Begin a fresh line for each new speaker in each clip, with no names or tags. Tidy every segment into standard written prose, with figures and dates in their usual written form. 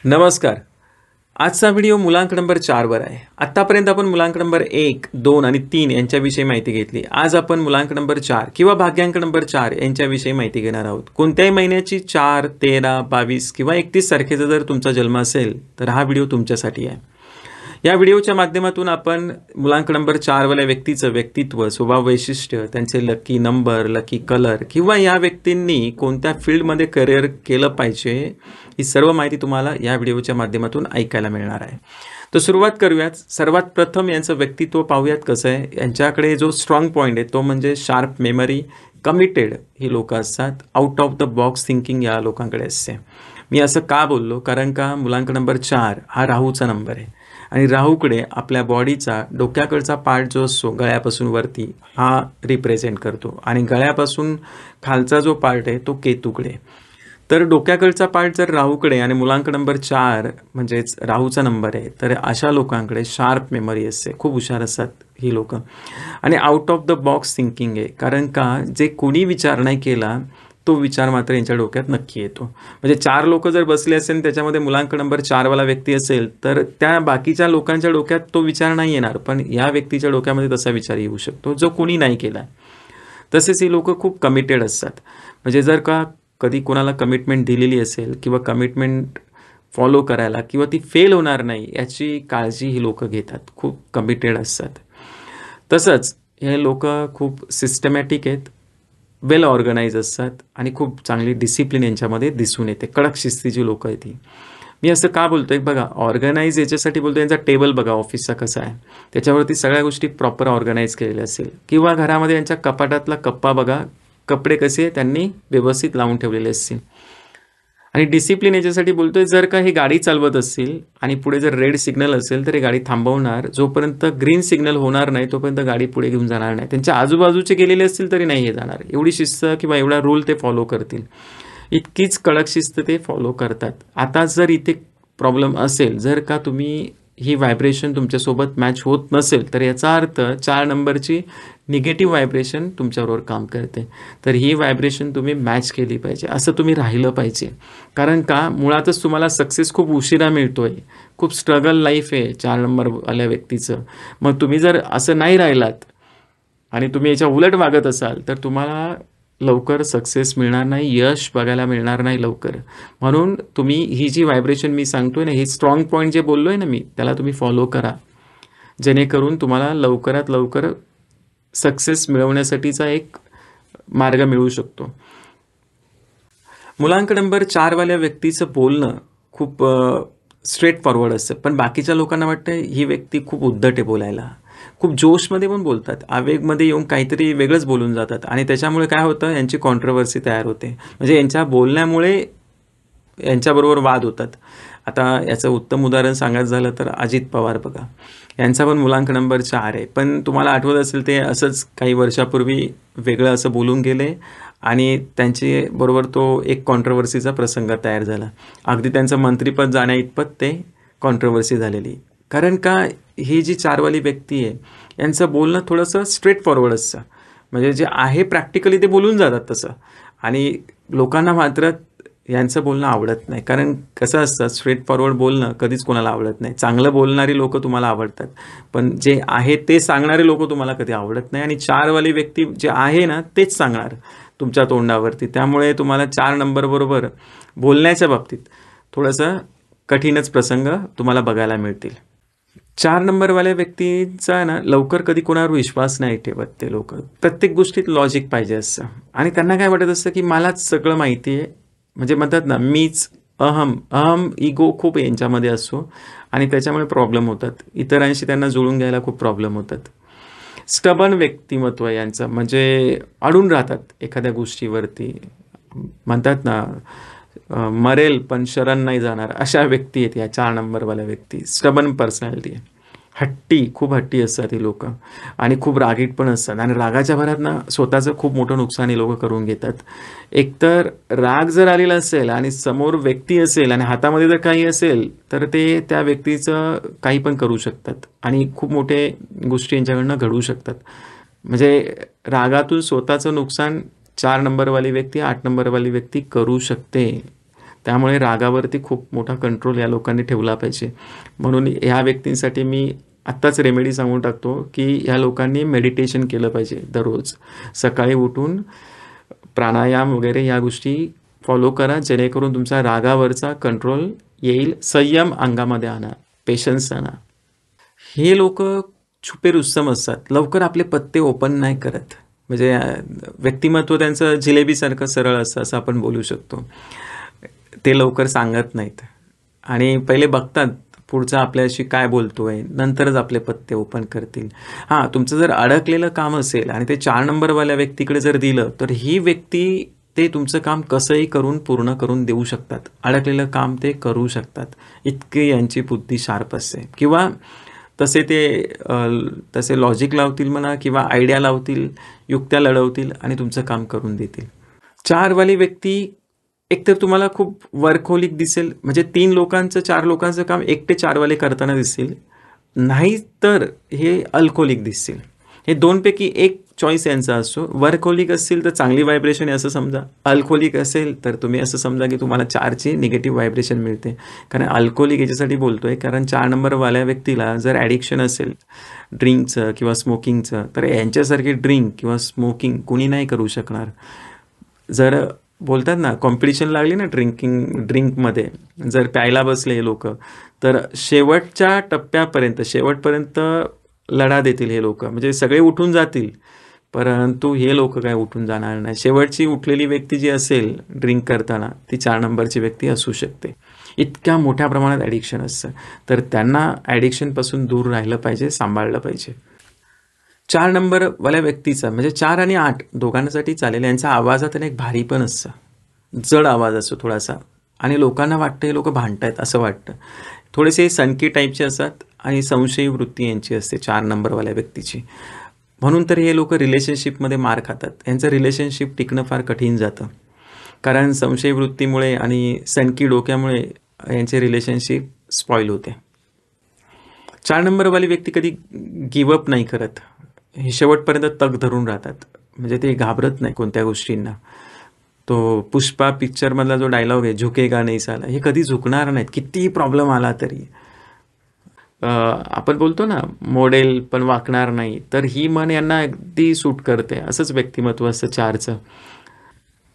नमस्कार. आजचा video मुलांक number 4 वर आहे. आतापर्यंत आपण मुलांक नंबर 1, 2 आणि 3 यांच्याविषयी माहिती घेतली. आज आपण मुलांक नंबर 4 किंवा भाग्यांक नंबर 4 यांच्याविषयी माहिती घेणार आहोत. कोणत्याही महिन्याची 4, 13, 22 किंवा 31 तारखेचा जर तुमचा जन्म असेल तर हा व्हिडिओ तुमच्यासाठी आहे. या व्हिडिओच्या माध्यमातून आपण मुलांक नंबर 4 वाल्या व्यक्तीचं व्यक्तित्व, स्वभाव वैशिष्ट्य, त्यांचे लकी नंबर, लकी कलर किंवा या व्यक्तींनी कोणत्या फील्डमध्ये करिअर केलं पाहिजे ही सर्व माहिती तुम्हाला या व्हिडिओच्या माध्यमातून ऐकायला मिळणार आहे. तर सुरुवात करूयात. सर्वात प्रथम यांचं व्यक्तित्व पाहूयात कसं आहे. यांच्याकडे जो स्ट्रॉंग पॉईंट आहे तो म्हणजे शार्प मेमरी, कमिटेड ही लोक असतात. Out of the box thinking या लोकांकडे असते. मी असं का बोललो, कारण का मुलांक नंबर 4 हा राहूचा नंबर आहे आणि राहूकडे आपल्या बॉडीचा डोक्याकडचा पार्ट जो असतो गळ्यापासून वरती हा रिप्रेझेंट करतो आणि गळ्यापासून खालचा जो पार्ट आहे तो केतूकडे. तर डोक्याकडचा पार्ट जर राहूकडे आणि मुलांक नंबर 4 म्हणजेच राहूचा नंबर आहे तर अशा लोकांकडे शार्प मेमरी असते. खूप हुशार असतात ही लोक आणि out of the box thinking आहे, कारण का जे कोणी विचार नाही केला तो विचार मात्र यांच्या डोक्यात नक्की येतो. म्हणजे 4 लोक जर बसले असेल त्याच्यामध्ये मुलांक नंबर 4 वाला व्यक्ती असेल तर त्या बाकीच्या लोकांच्या डोक्यात तो विचार नाही येणार, पण या व्यक्तीच्या डोक्यामध्ये तसा विचार येऊ शकतो जो कोणी नाही केला. तसेच ही लोक खूप कमिटेड असतात. म्हणजे जर का कधी कोणाला कमिटमेंट दिलेली असेल किंवा कमिटमेंट फॉलो करायला किंवा ती फेल होणार नाही याची काळजी ही लोक घेतात. खूप कमिटेड असतात. तसंच हे लोक खूप सिस्टमॅटिक आहेत, वेल ऑर्गनाइज असतात आणि खूप चांगली डिसिप्लिन यांच्यामध्ये दिसून येते. कडक शिस्तीची लोक आहेत ती. मी असं का बोलतोय बघा, ऑर्गनाइज याच्यासाठी बोलतो, यांचा टेबल बघा ऑफिसचा कसा आहे, त्याच्यावरती सगळ्या गोष्टी प्रॉपर ऑर्गनाइज केलेल्या असेल किंवा घरामध्ये यांच्या कपाटातला कप्पा बघा, कपडे कसे त्यांनी व्यवस्थित लावून ठेवलेले असतील. आणि डिसिप्लिन याच्यासाठी बोलतोय, जर का ही गाडी चालवत असतील आणि पुढे जर रेड सिग्नल असेल तर ही गाडी थांबवणार, जोपर्यंत ग्रीन सिग्नल होणार नाही तोपर्यंत गाडी पुढे घेऊन जाणार नाही. त्यांच्या आजूबाजूचे गेलेले असतील तरी नाही हे जाणार. एवढी शिस्त किंवा एवढा रूल ते फॉलो करतील. इतकीच कडक शिस्त ते फॉलो करतात. आता जर इथे प्रॉब्लेम असेल, जर का तुम्ही ही व्हायब्रेशन तुमच्यासोबत मॅच होत नसेल तर याचा अर्थ 4 नंबरची निगेटिव्ह व्हायब्रेशन तुमच्याबरोबर काम करते. तर ही व्हायब्रेशन तुम्ही मॅच केली पाहिजे, असं तुम्ही राहिलं पाहिजे. कारण का मुळातच तुम्हाला सक्सेस खूप उशिरा मिळतो आहे. खूप स्ट्रगल लाईफ आहे 4 नंबरवाल्या व्यक्तीचं. मग तुम्ही जर असं नाही राहिलात आणि तुम्ही याच्या उलट वागत असाल तर तुम्हाला लवकर सक्सेस मिळणार नाही, यश बघायला मिळणार नाही लवकर. म्हणून तुम्ही ही जी व्हायब्रेशन मी सांगतोय ना, ही स्ट्रॉंग पॉईंट जे बोललोय ना मी, त्याला तुम्ही फॉलो करा, जेणेकरून तुम्हाला लवकरात लवकर सक्सेस मिळवण्यासाठीचा एक मार्ग मिळू शकतो. मुलांक नंबर 4 वाल्या व्यक्तीचं बोलणं खूप स्ट्रेट फॉरवर्ड असतं, पण बाकीच्या लोकांना वाटतं ही व्यक्ती खूप उद्धट आहे बोलायला. खूप जोशमध्ये पण बोलतात, आवेगमध्ये येऊन काहीतरी वेगळंच बोलून जातात आणि त्याच्यामुळे काय होतं, यांची कॉन्ट्रोवर्सी तयार होते. म्हणजे यांच्या बोलण्यामुळे यांच्याबरोबर वाद होतात. आता याचं उत्तम उदाहरण सांगायचं झालं तर अजित पवार बघा, यांचा पण मुलांक नंबर 4 आहे, पण तुम्हाला आठवत असेल ते असंच काही वर्षापूर्वी वेगळं असं बोलून गेले आणि त्यांची बरोबर तो एक कॉन्ट्रोवर्सीचा प्रसंग तयार झाला. अगदी त्यांचं मंत्रिपद जाण्या इतपत ते कॉन्ट्रोवर्सी झालेली. कारण का ही जी 4 वाली व्यक्ती आहे यांचं बोलणं थोडंसं स्ट्रेट फॉरवर्ड असतं. म्हणजे जे आहे प्रॅक्टिकली ते बोलून जातात तसं, आणि लोकांना मात्र यांचं बोलणं आवडत नाही. कारण कसं असतं, स्ट्रेट फॉरवर्ड बोलणं कधीच कोणाला आवडत नाही. चांगलं बोलणारी लोक तुम्हाला आवडतात, पण जे आहे ते सांगणारे लोक तुम्हाला कधी आवडत नाही. आणि 4 वाली व्यक्ती जे आहे ना तेच सांगणार तुमच्या तोंडावरती. त्यामुळे तुम्हाला 4 नंबरबरोबर बोलण्याच्या बाबतीत थोडंसं कठीणच प्रसंग तुम्हाला बघायला मिळतील. 4 नंबरवाल्या व्यक्तींचा ना लवकर कधी कोणावर विश्वास नाही ठेवत ते लोक. प्रत्येक गोष्टीत लॉजिक पाहिजे असतं आणि त्यांना काय वाटत असतं की मलाच सगळं माहिती आहे. म्हणजे म्हणतात ना, मीच अहम इगो खूप यांच्यामध्ये असतो आणि त्याच्यामुळे प्रॉब्लेम होतात. इतरांशी त्यांना जुळून घ्यायला खूप प्रॉब्लेम होतात. स्टबन व्यक्तिमत्व यांचं, म्हणजे अडून राहतात एखाद्या गोष्टीवरती. म्हणतात ना, मरेल पण शरण नाही जाणार, अशा व्यक्ती आहेत या 4 नंबरवाल्या व्यक्ती. स्टबन पर्सनॅलिटी आहे. हट्टी, खूप हट्टी असतात ही लोक आणि खूप रागीट पण असतात आणि रागाच्या भरात ना स्वतःचं खूप मोठं नुकसान हे लोक करून घेतात. एकतर राग जर आलेला असेल आणि समोर व्यक्ती असेल आणि हातामध्ये जर काही असेल तर ते त्या व्यक्तीचं काही पण करू शकतात आणि खूप मोठे गोष्टी यांच्याकडनं घडू शकतात. म्हणजे रागातून स्वतःचं नुकसान 4 नंबरवाली व्यक्ती, 8 नंबरवाली व्यक्ती करू शकते. त्यामुळे रागावरती खूप मोठा कंट्रोल या लोकांनी ठेवला पाहिजे. म्हणून ह्या व्यक्तींसाठी मी आत्ताच रेमेडी सांगून टाकतो की ह्या लोकांनी मेडिटेशन केलं पाहिजे दररोज. सकाळी उठून प्राणायाम वगैरे या गोष्टी फॉलो करा, जेणेकरून तुमचा रागावरचा कंट्रोल येईल. संयम अंगामध्ये आणा, पेशन्स आणा. हे लोक छुपे रुस्तम असतात, लवकर आपले पत्ते ओपन नाही करत. म्हणजे व्यक्तिमत्व त्यांचं जिलेबीसारखं सरळ असतं असं आपण बोलू शकतो. ते लवकर सांगत नाहीत आणि पहिले बघतात पुढचा आपल्याशी काय बोलतोय, नंतरच आपले पत्ते ओपन करतील. हां, तुमचं जर अडकलेलं काम असेल आणि ते 4 नंबरवाल्या व्यक्तीकडे जर दिलं, तर ही व्यक्ती ते तुमचं काम कसंही करून पूर्ण करून देऊ शकतात. अडकलेलं काम ते करू शकतात, इतके यांची बुद्धी शार्प असते. किंवा तसे लॉजिक लावतील म्हणा, किंवा आयडिया लावतील, युक्त्या लढवतील आणि तुमचं काम करून देतील. 4 वाली व्यक्ती एकतर तुम्हाला खूप वर्कहोलिक दिसेल, म्हणजे 3 लोकांचं 4 लोकांचं काम एकटे 4 वाले करताना दिसतील, नाही तर हे अल्कोहोलिक दिसतील. हे 2 पैकी एक चॉईस यांचा असतो. वर्कहोलिक असतील तर चांगली व्हायब्रेशन आहे असं समजा, अल्कोहोलिक असेल तर तुम्ही असं समजा की तुम्हाला 4ची निगेटिव्ह व्हायब्रेशन मिळते. कारण अल्कोहोलिक याच्यासाठी बोलतोय कारण 4 नंबरवाल्या व्यक्तीला जर ॲडिक्शन असेल ड्रिंकचं किंवा स्मोकिंगचं, तर यांच्यासारखी ड्रिंक किंवा स्मोकिंग कुणी नाही करू शकणार. जर बोलतात ना कॉम्पिटिशन लागली ना ड्रिंकमध्ये, जर प्यायला बसले हे लोक, तर शेवटच्या टप्प्यापर्यंत शेवटपर्यंत लढा देतील हे लोक. म्हणजे सगळे उठून जातील, परंतु हे लोक काय उठून जाणार नाही. शेवटची उठलेली व्यक्ती जी असेल ड्रिंक करताना, ती 4 नंबरची व्यक्ती असू शकते. इतक्या मोठ्या प्रमाणात ॲडिक्शन असतं, तर त्यांना ॲडिक्शनपासून दूर राहिलं पाहिजे, सांभाळलं पाहिजे. 4 नंबरवाल्या व्यक्तीचा म्हणजे 4 आणि 8 दोघांसाठी चालेल. यांचा आवाजात एक भारी पण असतं, जड आवाज असतो थोडासा, आणि लोकांना वाटतं हे लोक भांडतायत असं वाटतं. थोडेसे सनकी टाईपचे असतात आणि संशयी वृत्ती यांची असते 4 नंबरवाल्या व्यक्तीची. म्हणून तर हे लोक रिलेशनशिपमध्ये मार खातात. यांचं रिलेशनशिप टिकणं फार कठीण जातं, कारण संशयी वृत्तीमुळे आणि सनकी डोक्यामुळे यांचे रिलेशनशिप स्पॉईल होते. 4 नंबरवाली व्यक्ती कधी गिवअप नाही करत, हे शेवटपर्यंत तग धरून राहतात. म्हणजे ते घाबरत नाही कोणत्या गोष्टींना. तो पुष्पा पिक्चरमधला जो डायलॉग आहे, झुकेगा नहीं साला, हे कधी झुकणार नाहीत कितीही प्रॉब्लेम आला तरी. आपण बोलतो ना मॉडेल पण वाकणार नाही, तर ही मन यांना अगदी सूट करते. असंच व्यक्तिमत्व असतं 4चं.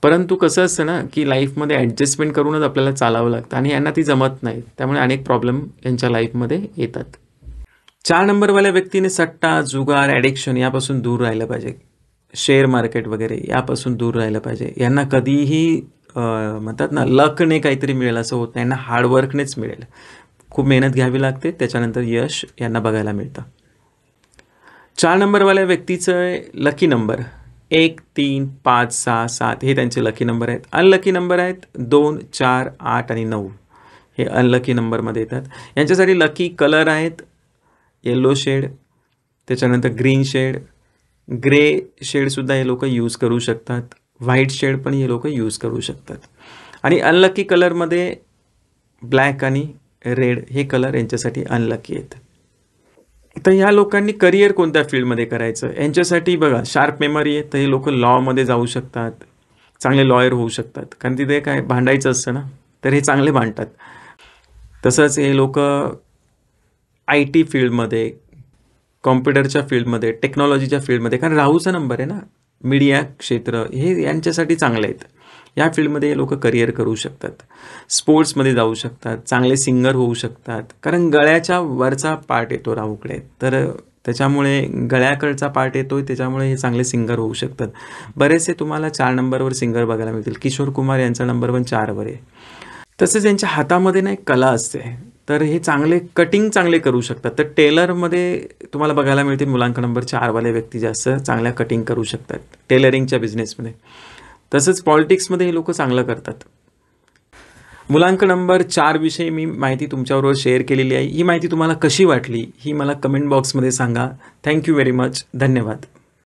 परंतु कसं असतं ना की लाईफमध्ये ॲडजस्टमेंट करूनच आपल्याला चालावं लागतं आणि यांना ती जमत नाही, त्यामुळे अनेक प्रॉब्लेम यांच्या लाईफमध्ये येतात. 4 नंबरवाल्या व्यक्तीने सट्टा, जुगार, ॲडिक्शन यापासून दूर राहिलं पाहिजे. शेअर मार्केट वगैरे यापासून दूर राहिलं पाहिजे. यांना कधीही म्हणतात ना लकने काहीतरी मिळेल असं होत नाही, यांना हार्डवर्कनेच मिळेल. खूप मेहनत घ्यावी लागते, त्याच्यानंतर यश यांना बघायला मिळतं. 4 नंबरवाल्या व्यक्तीचं लकी नंबर 1, 3, 5, 6, 7 हे त्यांचे लकी नंबर आहेत. अनलकी नंबर आहेत 2, 4, 8 आणि 9, हे अनलकी नंबरमध्ये येतात. यांच्यासाठी लकी कलर आहेत येलो शेड, त्याच्यानंतर ग्रीन शेड, ग्रे शेडसुद्धा हे लोक यूज करू शकतात, व्हाईट शेड पण हे लोक यूज करू शकतात. आणि अनलकी कलरमध्ये ब्लॅक आणि रेड हे कलर यांच्यासाठी अनलकी आहेत. तर ह्या लोकांनी करिअर कोणत्या फील्डमध्ये करायचं, यांच्यासाठी बघा शार्प मेमरी आहे, तर हे लोक लॉमध्ये जाऊ शकतात, चांगले लॉयर होऊ शकतात. कारण तिथे काय भांडायचं असतं ना, तर हे चांगले भांडतात. तसंच हे लोक IT फील्डमध्ये, कॉम्प्युटरच्या फील्डमध्ये, टेक्नॉलॉजीच्या फील्डमध्ये, कारण राहूचा नंबर आहे ना, मीडिया क्षेत्र हे यांच्यासाठी चांगले आहेत. या फील्डमध्ये हे लोक करिअर करू शकतात. स्पोर्ट्समध्ये जाऊ शकतात, चांगले सिंगर होऊ शकतात, कारण गळ्याच्या वरचा पार्ट येतो राहूकडे, तर त्याच्यामुळे गळ्याकडचा पार्ट येतो, त्याच्यामुळे हे चांगले सिंगर होऊ शकतात. बरेचसे तुम्हाला 4 नंबरवर सिंगर बघायला मिळतील. किशोर कुमार यांचा नंबर पण 4वर आहे. तसंच यांच्या हातामध्ये ना एक कला असते, तर हे चांगले कटिंग चांगले करू शकतात. तर टेलरमध्ये तुम्हाला बघायला मिळतील मुलांक नंबर 4वाले व्यक्ती जास्त चांगल्या कटिंग करू शकतात टेलरिंगच्या बिझनेसमध्ये. तसंच पॉलिटिक्समध्ये हे लोक चांगलं करतात. मुलांक नंबर 4 विषयी मी माहिती तुमच्याबरोबर शेअर केलेली आहे. ही माहिती तुम्हाला कशी वाटली ही मला कमेंट बॉक्समध्ये सांगा. Thank you very much. धन्यवाद.